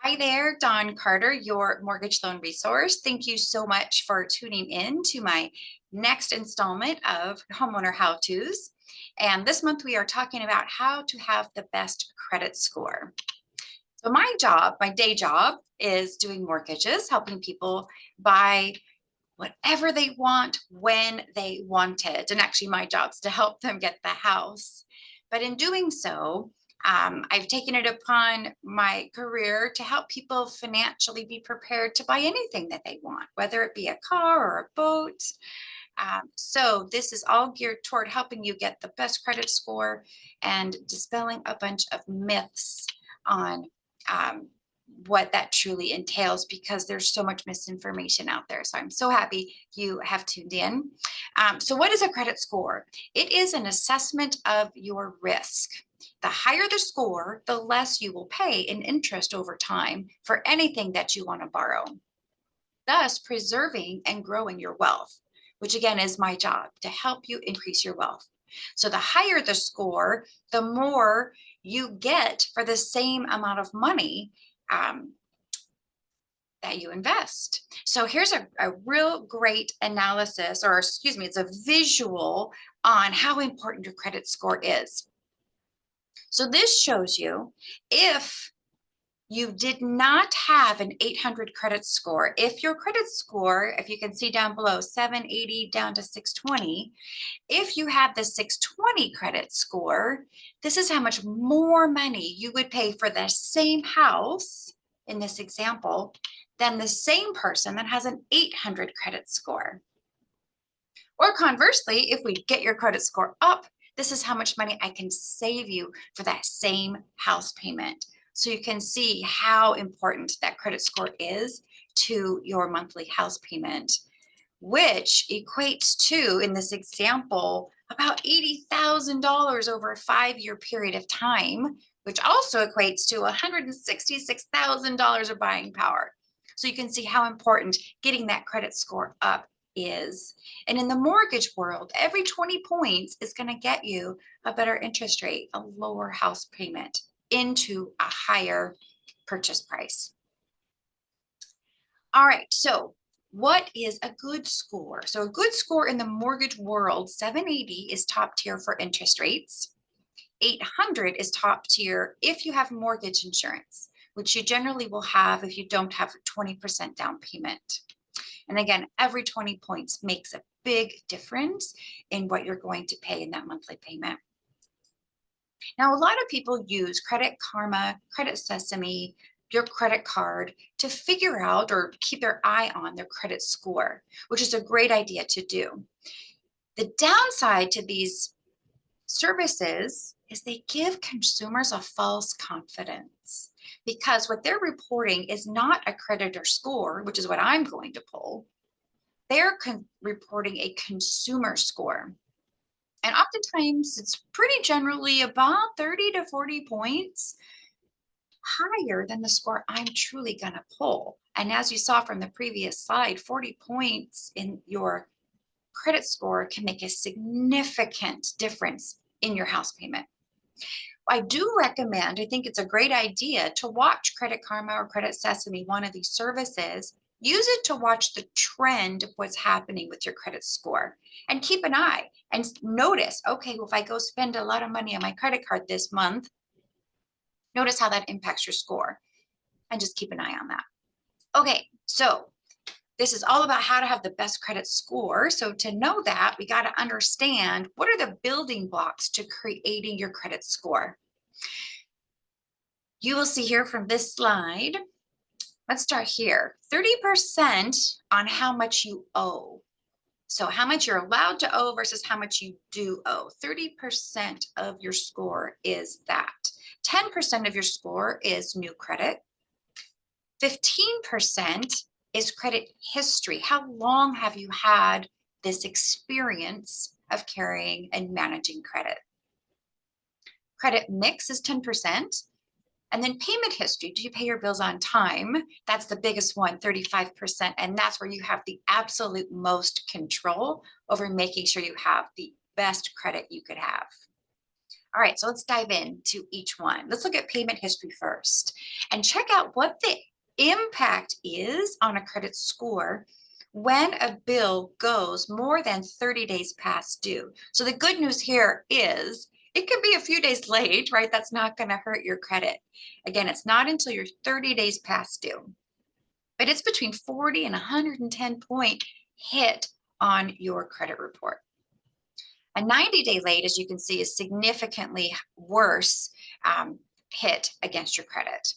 Hi there, Dawn Carter, your mortgage loan resource. Thank you so much for tuning in to my next installment of homeowner how-tos. And this month we are talking about how to have the best credit score. So my job, my day job, is doing mortgages, helping people buy whatever they want when they want it. And actually my job is to help them get the house. But in doing so, I've taken it upon my career to help people financially be prepared to buy anything that they want, whether it be a car or a boat. So this is all geared toward helping you get the best credit score and dispelling a bunch of myths on um, what that truly entails, because there's so much misinformation out there. So I'm so happy you have tuned in. So what is a credit score? It is an assessment of your risk. The higher the score, the less you will pay in interest over time for anything that you want to borrow, thus preserving and growing your wealth, which again is my job to help you increase your wealth. So the higher the score, the more you get for the same amount of money that you invest. So here's a real great analysis, or excuse me, it's a visual on how important your credit score is. So this shows you if you did not have an 800 credit score, if your credit score, if you can see down below, 780 down to 620, if you have the 620 credit score, this is how much more money you would pay for the same house in this example than the same person that has an 800 credit score. Or conversely, if we get your credit score up, this is how much money I can save you for that same house payment. So you can see how important that credit score is to your monthly house payment, which equates to, in this example, about $80,000 over a 5-year period of time, which also equates to $166,000 of buying power. So you can see how important getting that credit score up is. And in the mortgage world, every 20 points is going to get you a better interest rate, a lower house payment into a higher purchase price. All right, so what is a good score? So a good score in the mortgage world, 780 is top tier for interest rates. 800 is top tier if you have mortgage insurance, which you generally will have if you don't have a 20% down payment. And again, every 20 points makes a big difference in what you're going to pay in that monthly payment. Now, a lot of people use Credit Karma, Credit Sesame, your credit card to figure out or keep their eye on their credit score, which is a great idea to do. The downside to these services is they give consumers a false confidence, because what they're reporting is not a creditor score, which is what I'm going to pull. They're reporting a consumer score. And oftentimes it's pretty generally about 30 to 40 points higher than the score I'm truly going to pull. And as you saw from the previous slide, 40 points in your credit score can make a significant difference in your house payment. I do recommend, I think it's a great idea to watch Credit Karma or Credit Sesame, one of these services. Use it to watch the trend of what's happening with your credit score and keep an eye and notice, okay, well, if I go spend a lot of money on my credit card this month, notice how that impacts your score and just keep an eye on that. Okay, so this is all about how to have the best credit score. So to know that, we got to understand what are the building blocks to creating your credit score. You will see here from this slide, let's start here, 30% on how much you owe. So how much you're allowed to owe versus how much you do owe. 30% of your score is that. 10% of your score is new credit. 15% is credit history. How long have you had this experience of carrying and managing credit? Credit mix is 10%. And then payment history, do you pay your bills on time? That's the biggest one, 35%. And that's where you have the absolute most control over making sure you have the best credit you could have. All right, so let's dive into each one. Let's look at payment history first and check out what the impact is on a credit score when a bill goes more than 30 days past due. So the good news here is it could be a few days late, right? That's not going to hurt your credit. Again, it's not until you're 30 days past due, but it's between 40 and 110 point hit on your credit report. A 90-day late, as you can see, is significantly worse hit against your credit.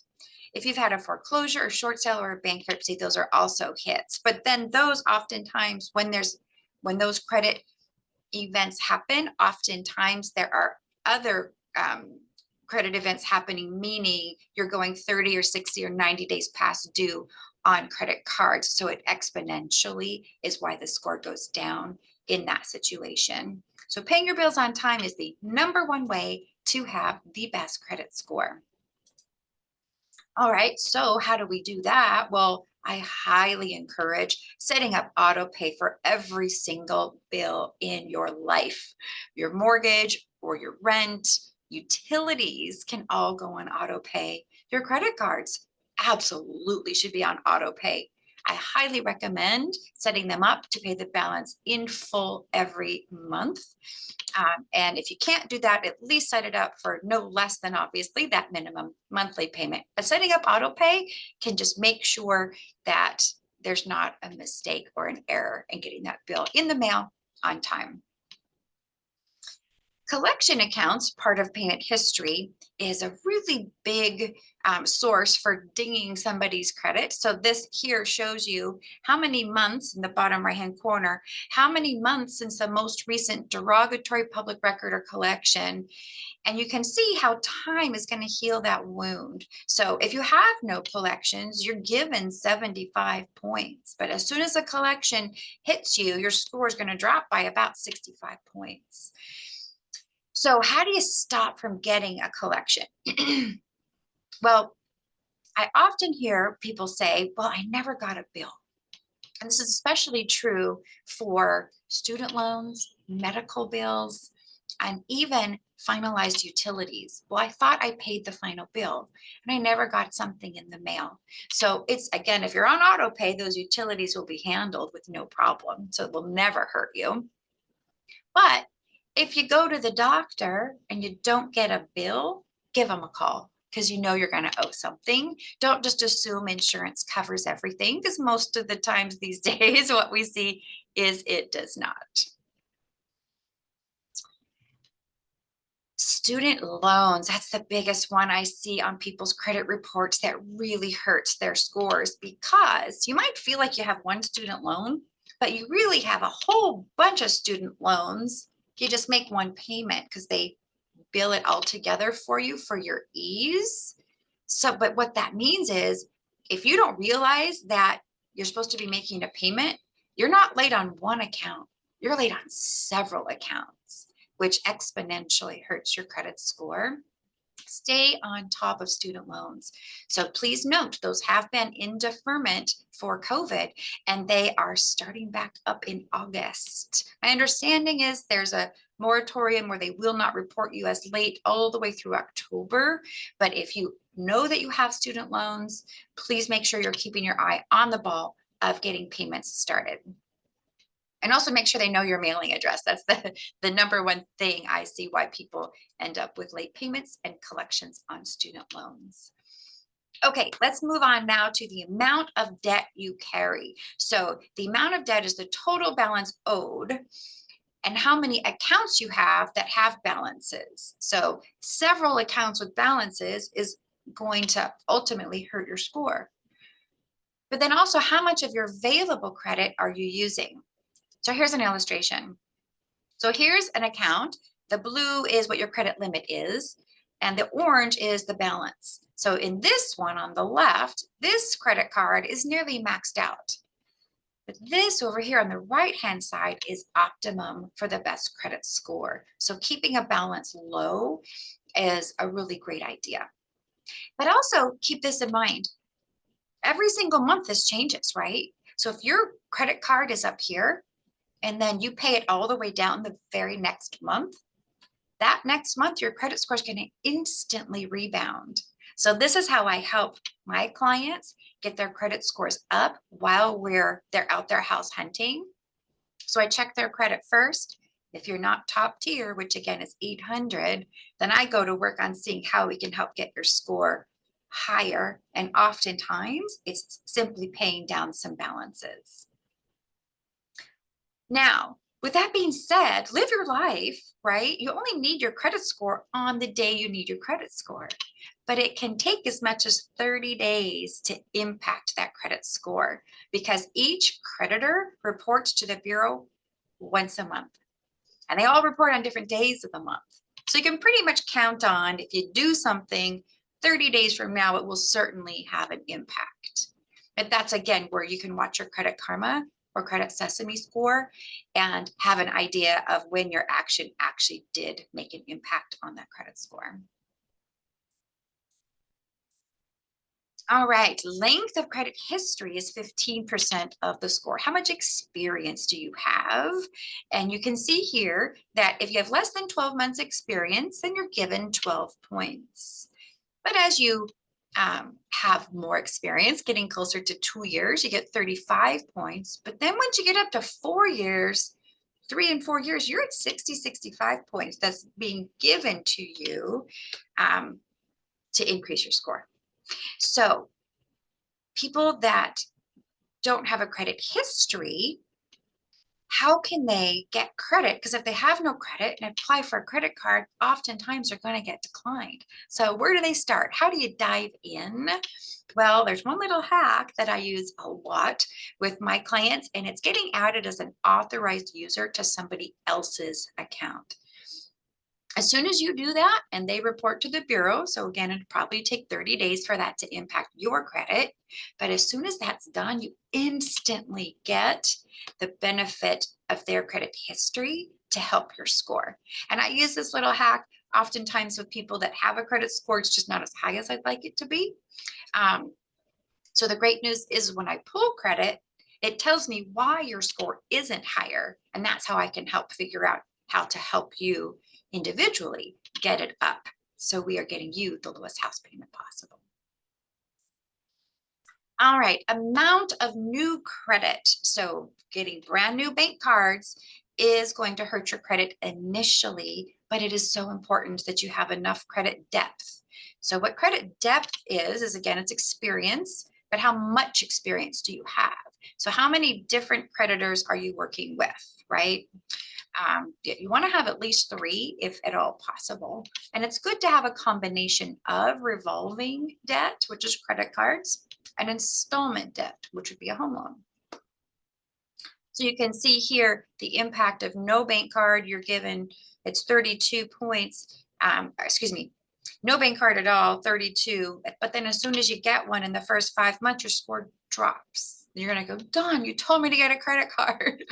If you've had a foreclosure or short sale or a bankruptcy, those are also hits. But then those oftentimes, when those credit events happen, oftentimes there are other credit events happening, meaning you're going 30 or 60 or 90 days past due on credit cards. So it exponentially is why the score goes down in that situation. So paying your bills on time is the #1 way to have the best credit score. All right, so how do we do that? Well, I highly encourage setting up auto pay for every single bill in your life. Your mortgage or your rent, utilities can all go on auto pay. Your credit cards absolutely should be on auto pay. I highly recommend setting them up to pay the balance in full every month. And if you can't do that, at least set it up for no less than obviously that minimum monthly payment. But setting up auto pay can just make sure that there's not a mistake or an error in getting that bill in the mail on time. Collection accounts, part of payment history, is a really big source for dinging somebody's credit. So this here shows you how many months in the bottom right-hand corner, how many months since the most recent derogatory public record or collection. And you can see how time is going to heal that wound. So if you have no collections, you're given 75 points. But as soon as a collection hits you, your score is going to drop by about 65 points. So how do you stop from getting a collection? Well, I often hear people say, well, I never got a bill. And this is especially true for student loans, medical bills, and even finalized utilities. Well, I thought I paid the final bill and I never got something in the mail. So it's, again, if you're on auto pay, those utilities will be handled with no problem. So it will never hurt you. But if you go to the doctor and you don't get a bill, give them a call because you know you're going to owe something. Don't just assume insurance covers everything, because most of the times these days what we see is it does not. Student loans, that's the biggest one I see on people's credit reports that really hurts their scores, because you might feel like you have one student loan, but you really have a whole bunch of student loans. You just make one payment because they bill it all together for you for your ease. So, but what that means is if you don't realize that you're supposed to be making a payment, you're not late on one account, you're late on several accounts, which exponentially hurts your credit score. Stay on top of student loans. So please note, those have been in deferment for COVID and they are starting back up in August. My understanding is there's a moratorium where they will not report you as late all the way through October. But if you know that you have student loans, please make sure you're keeping your eye on the ball of getting payments started. And also make sure they know your mailing address. That's the #1 thing I see why people end up with late payments and collections on student loans. Okay, let's move on now to the amount of debt you carry. So the amount of debt is the total balance owed and how many accounts you have that have balances. So several accounts with balances is going to ultimately hurt your score. But then also, how much of your available credit are you using? So here's an illustration. So here's an account. The blue is what your credit limit is, and the orange is the balance. So in this one on the left, this credit card is nearly maxed out. But this over here on the right-hand side is optimum for the best credit score. So keeping a balance low is a really great idea. But also keep this in mind. Every single month this changes, right? So if your credit card is up here, and then you pay it all the way down the very next month, that next month, your credit score is going to instantly rebound. So this is how I help my clients get their credit scores up while they're out there house hunting. So I check their credit first. If you're not top tier, which again is 800, then I go to work on seeing how we can help get your score higher. And oftentimes it's simply paying down some balances. Now, with that being said, live your life, right? You only need your credit score on the day you need your credit score, but it can take as much as 30 days to impact that credit score because each creditor reports to the bureau once a month, and they all report on different days of the month. So you can pretty much count on if you do something 30 days from now, it will certainly have an impact. But that's again where you can watch your Credit Karma or Credit Sesame score and have an idea of when your action actually did make an impact on that credit score. All right, length of credit history is 15% of the score. How much experience do you have? And you can see here that if you have less than 12 months experience, then you're given 12 points. But as you have more experience, getting closer to 2 years, you get 35 points. But then once you get up to 4 years, 3 and 4 years, you're at 60, 65 points. That's being given to you to increase your score. So people that don't have a credit history, how can they get credit? Because if they have no credit and apply for a credit card, oftentimes they're going to get declined. So where do they start? How do you dive in? Well, there's one little hack that I use a lot with my clients, and it's getting added as an authorized user to somebody else's account. As soon as you do that and they report to the bureau, so again, it'd probably take 30 days for that to impact your credit. But as soon as that's done, you instantly get the benefit of their credit history to help your score. And I use this little hack oftentimes with people that have a credit score. It's just not as high as I'd like it to be. So the great news is when I pull credit, it tells me why your score isn't higher. And that's how I can help figure out how to help you individually get it up. So we are getting you the lowest house payment possible. All right, amount of new credit. So getting brand new bank cards is going to hurt your credit initially, but it is so important that you have enough credit depth. So what credit depth is again, it's experience, but how much experience do you have? So how many different creditors are you working with, right? You want to have at least 3 if at all possible. And it's good to have a combination of revolving debt, which is credit cards, and installment debt, which would be a home loan. So you can see here the impact of no bank card. You're given, it's 32 points. Excuse me, no bank card at all, 32. But then as soon as you get one in the first 5 months, your score drops. You're going to go, Dawn, you told me to get a credit card.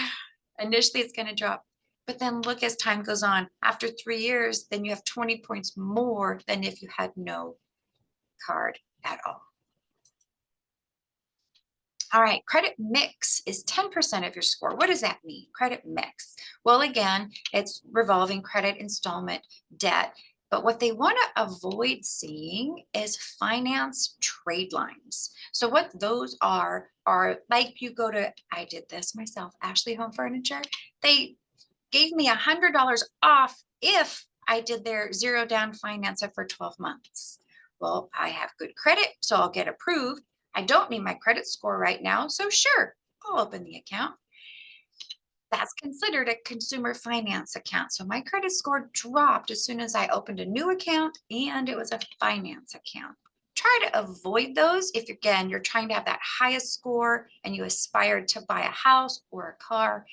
Initially, it's going to drop. But then look, as time goes on, after 3 years, then you have 20 points more than if you had no card at all. All right, credit mix is 10% of your score. What does that mean? Credit mix. Well, again, it's revolving credit, installment, debt. But what they want to avoid seeing is finance trade lines. So what those are like you go to, I did this myself, Ashley Home Furniture. They gave me $100 off if I did their 0 down finance for 12 months. Well, I have good credit, so I'll get approved. I don't need my credit score right now, so sure, I'll open the account. That's considered a consumer finance account. So my credit score dropped as soon as I opened a new account, and it was a finance account. Try to avoid those if, again, you're trying to have that highest score and you aspire to buy a house or a car.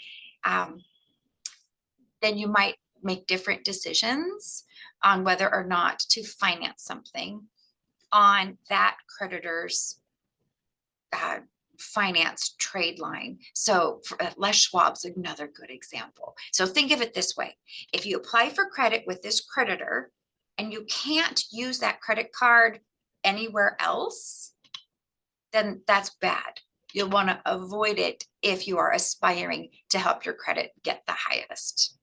Then you might make different decisions on whether or not to finance something on that creditor's finance trade line. So Les Schwab's another good example. So think of it this way. If you apply for credit with this creditor and you can't use that credit card anywhere else, then that's bad. You'll want to avoid it if you are aspiring to help your credit get the highest.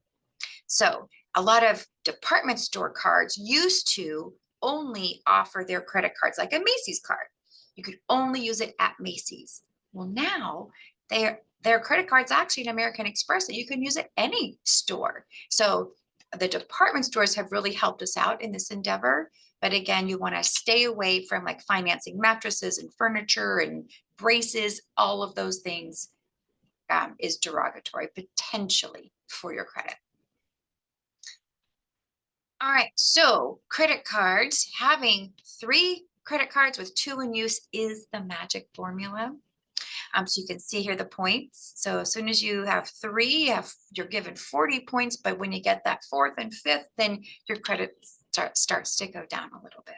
So A lot of department store cards used to only offer their credit cards, like a Macy's card. You could only use it at Macy's. Well, now their credit card's actually an American Express that you can use at any store. So the department stores have really helped us out in this endeavor. But again, you want to stay away from like financing mattresses and furniture and braces. All of those things is derogatory potentially for your credit. All right, so credit cards, having 3 credit cards with 2 in use is the magic formula. So you can see here the points. So as soon as you have 3, you're given 40 points, but when you get that 4th and 5th, then your credit starts to go down a little bit.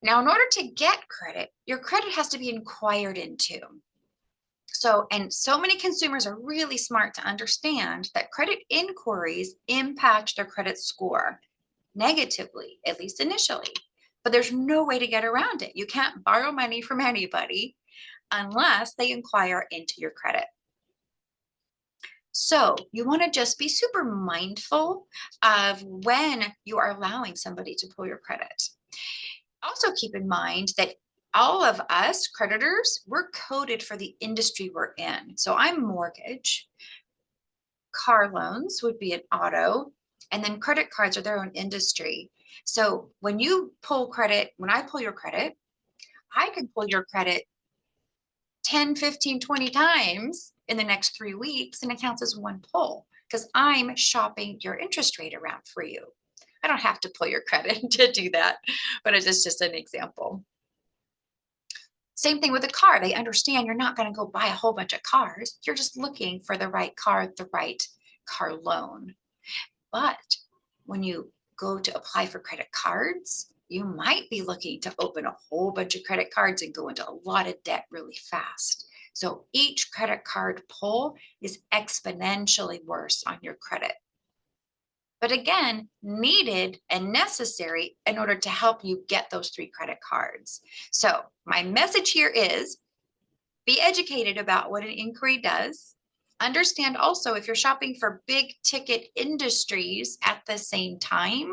Now, in order to get credit, your credit has to be inquired into. So many consumers are really smart to understand that credit inquiries impact their credit score negatively, at least initially. But there's no way to get around it. You can't borrow money from anybody unless they inquire into your credit. So you want to just be super mindful of when you are allowing somebody to pull your credit. Also keep in mind that all of us creditors, we're coded for the industry we're in. So I'm mortgage, car loans would be an auto, and then credit cards are their own industry. So when you pull credit, when I pull your credit, I can pull your credit 10, 15, 20 times in the next 3 weeks, and it counts as one pull because I'm shopping your interest rate around for you. I don't have to pull your credit to do that, but it's just an example. Same thing with a car. They understand you're not going to go buy a whole bunch of cars. You're just looking for the right car, the right car loan. But when you go to apply for credit cards, you might be looking to open a whole bunch of credit cards and go into a lot of debt really fast. So each credit card pull is exponentially worse on your credit. But again, needed and necessary in order to help you get those 3 credit cards. So my message here is be educated about what an inquiry does. Understand also if you're shopping for big ticket industries at the same time,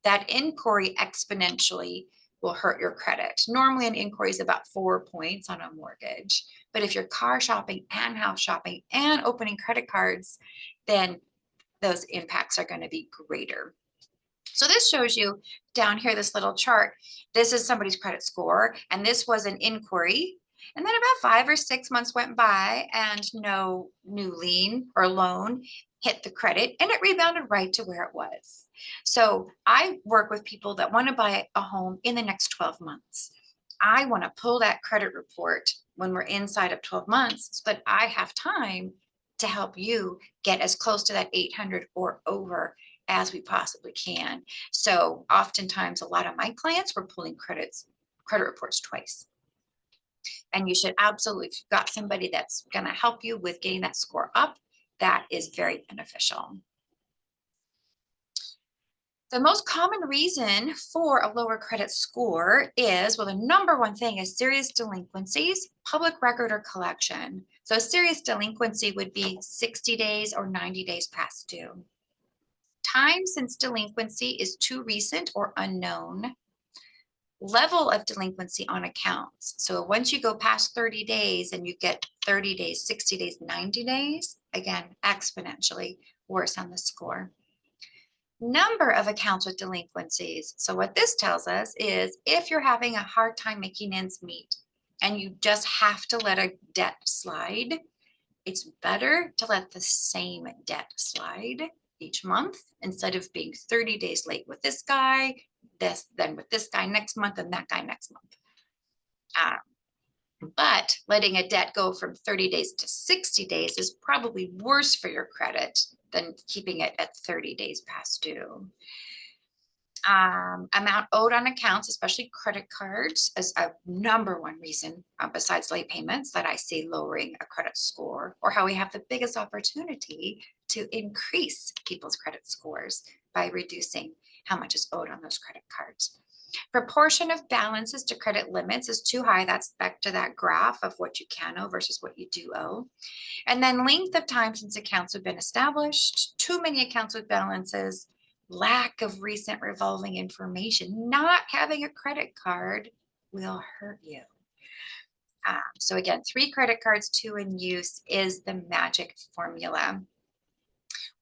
that inquiry exponentially will hurt your credit. Normally an inquiry is about 4 points on a mortgage. But if you're car shopping and house shopping and opening credit cards, then those impacts are going to be greater. So this shows you down here, this little chart. This is somebody's credit score, and this was an inquiry. And then about 5 or 6 months went by and no new lien or loan hit the credit, and it rebounded right to where it was. So I work with people that want to buy a home in the next 12 months. I want to pull that credit report when we're inside of 12 months, so that I have time to help you get as close to that 800 or over as we possibly can. So oftentimes a lot of my clients were pulling credit reports twice. And you should absolutely, if you've got somebody that's going to help you with getting that score up, that is very beneficial. The most common reason for a lower credit score is, well, the number one thing is serious delinquencies, public record or collection. So a serious delinquency would be 60 days or 90 days past due. Time since delinquency is too recent or unknown. Level of delinquency on accounts. So once you go past 30 days and you get 30 days, 60 days, 90 days, again, exponentially worse on the score. Number of accounts with delinquencies. So what this tells us is if you're having a hard time making ends meet and you just have to let a debt slide, it's better to let the same debt slide each month instead of being 30 days late with this guy, then with this guy next month, and that guy next month. But letting a debt go from 30 days to 60 days is probably worse for your credit than keeping it at 30 days past due. Amount owed on accounts, especially credit cards, is a number one reason, besides late payments, that I see lowering a credit score, or how we have the biggest opportunity to increase people's credit scores by reducing how much is owed on those credit cards. Proportion of balances to credit limits is too high. That's back to that graph of what you can owe versus what you do owe. And then length of time since accounts have been established, too many accounts with balances, lack of recent revolving information, not having a credit card will hurt you. So again, 3 credit cards, 2 in use is the magic formula.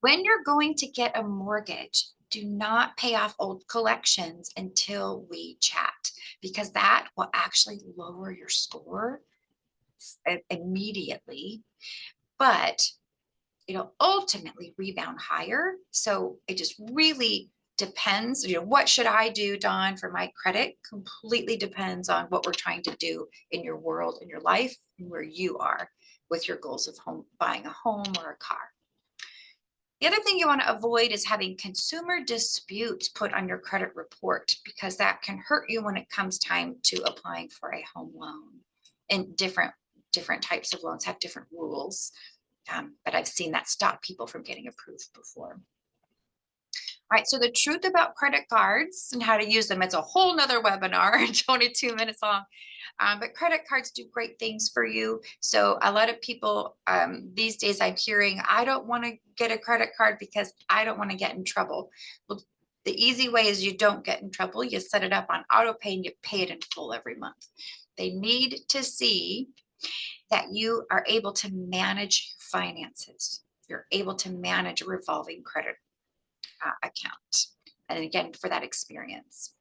When you're going to get a mortgage, do not pay off old collections until we chat, because that will actually lower your score immediately, but it'll ultimately rebound higher. So it just really depends. What should I do, Dawn, for my credit? Completely depends on what we're trying to do in your world, in your life, and where you are with your goals of buying a home or a car. The other thing you want to avoid is having consumer disputes put on your credit report, because that can hurt you when it comes time to applying for a home loan. And different types of loans have different rules, but I've seen that stop people from getting approved before. All right, so the truth about credit cards and how to use them, it's a whole nother webinar, 22 minutes long. But credit cards do great things for you. So a lot of people these days I'm hearing, I don't want to get a credit card because I don't want to get in trouble. Well, the easy way is you don't get in trouble. You set it up on auto pay and you pay it in full every month. They need to see that you are able to manage finances. You're able to manage a revolving credit account. And again, for that experience.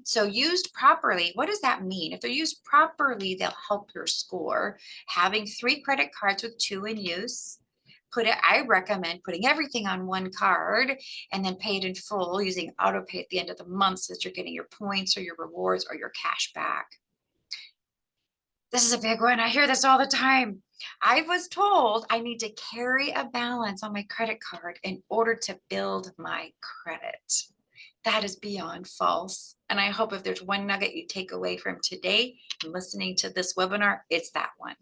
So used properly, what does that mean? If they're used properly, they'll help your score. Having 3 credit cards with 2 in use, I recommend putting everything on one card and then pay it in full using auto pay at the end of the month, so that you're getting your points or your rewards or your cash back. This is a big one. I hear this all the time. I was told I need to carry a balance on my credit card in order to build my credit. That is beyond false. And I hope if there's one nugget you take away from today and listening to this webinar, it's that one.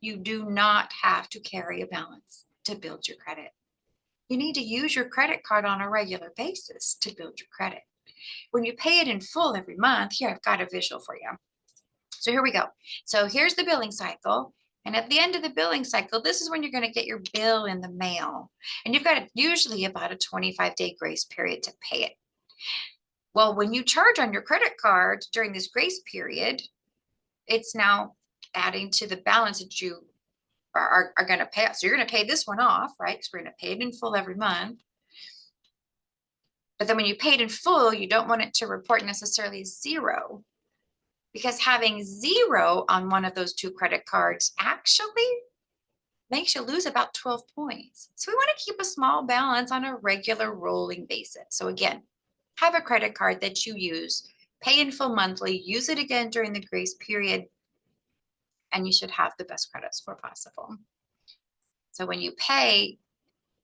You do not have to carry a balance to build your credit. You need to use your credit card on a regular basis to build your credit. When you pay it in full every month, here I've got a visual for you. So here we go. So here's the billing cycle. And at the end of the billing cycle, this is when you're going to get your bill in the mail. And you've got usually about a 25-day grace period to pay it. Well, when you charge on your credit card during this grace period, it's now adding to the balance that you are going to pay. So you're going to pay this one off, right? Because we're going to pay it in full every month. But then when you pay it in full, you don't want it to report necessarily 0, because having 0 on one of those 2 credit cards actually makes you lose about 12 points. So we want to keep a small balance on a regular rolling basis. So again, have a credit card that you use, pay in full monthly, use it again during the grace period, and you should have the best credit score possible. So when you pay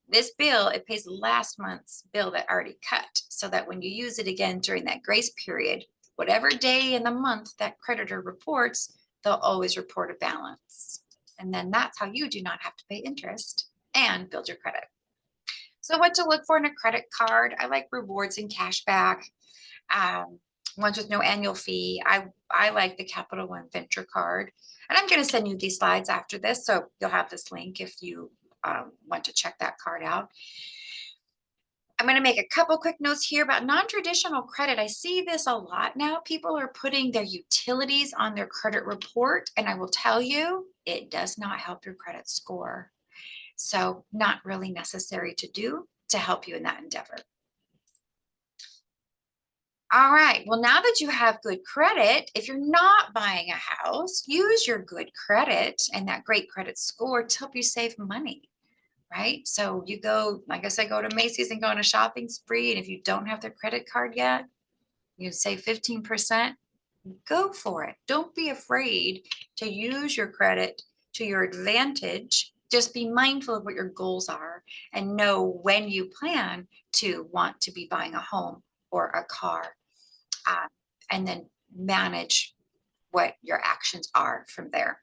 this bill, it pays last month's bill that already cut, so that when you use it again during that grace period, whatever day in the month that creditor reports, they'll always report a balance. And then that's how you do not have to pay interest and build your credit. So what to look for in a credit card? I like rewards and cash back. Ones with no annual fee. I like the Capital One Venture card. And I'm going to send you these slides after this, so you'll have this link if you want to check that card out. I'm going to make a couple quick notes here about non-traditional credit. I see this a lot now. People are putting their utilities on their credit report, and I will tell you, it does not help your credit score. So not really necessary to do to help you in that endeavor. All right, well, now that you have good credit, if you're not buying a house, use your good credit and that great credit score to help you save money, right? So you go, like I said, go to Macy's and go on a shopping spree. And if you don't have their credit card yet, you save 15%, go for it. Don't be afraid to use your credit to your advantage. Just be mindful of what your goals are and know when you plan to want to be buying a home or a car, and then manage what your actions are from there.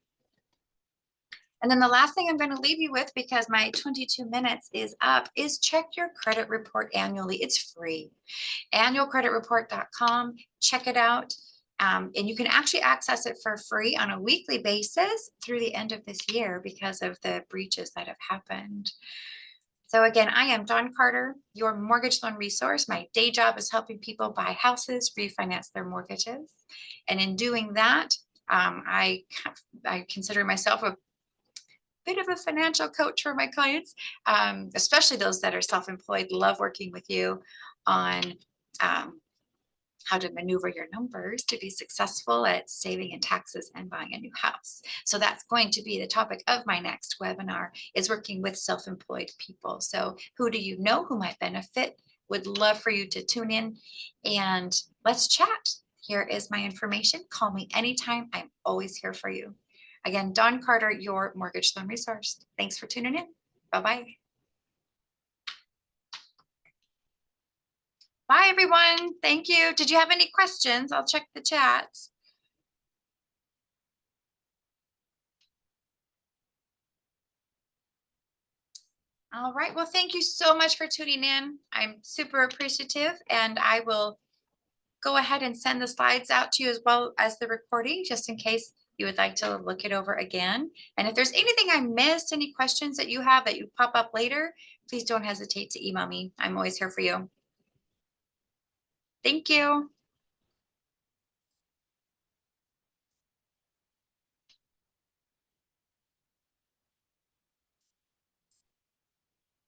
And then the last thing I'm going to leave you with, because my 22 minutes is up, is check your credit report annually. It's free. Annualcreditreport.com. Check it out. And you can actually access it for free on a weekly basis through the end of this year because of the breaches that have happened. So again, I am Dawn Carter, your mortgage loan resource. My day job is helping people buy houses, refinance their mortgages. And in doing that, I consider myself a bit of a financial coach for my clients, especially those that are self-employed. Love working with you on how to maneuver your numbers to be successful at saving in taxes and buying a new house. So that's going to be the topic of my next webinar, is working with self-employed people. So who do you know who might benefit? Would love for you to tune in and let's chat. Here is my information. Call me anytime. I'm always here for you. Again, Dawn Carter, your mortgage loan resource. Thanks for tuning in. Bye-bye. Bye, everyone. Thank you. Did you have any questions? I'll check the chat. All right. Well, thank you so much for tuning in. I'm super appreciative, and I will go ahead and send the slides out to you as well as the recording, just in case you would like to look it over again. And if there's anything I missed, any questions that you have that you pop up later, please don't hesitate to email me. I'm always here for you. Thank you.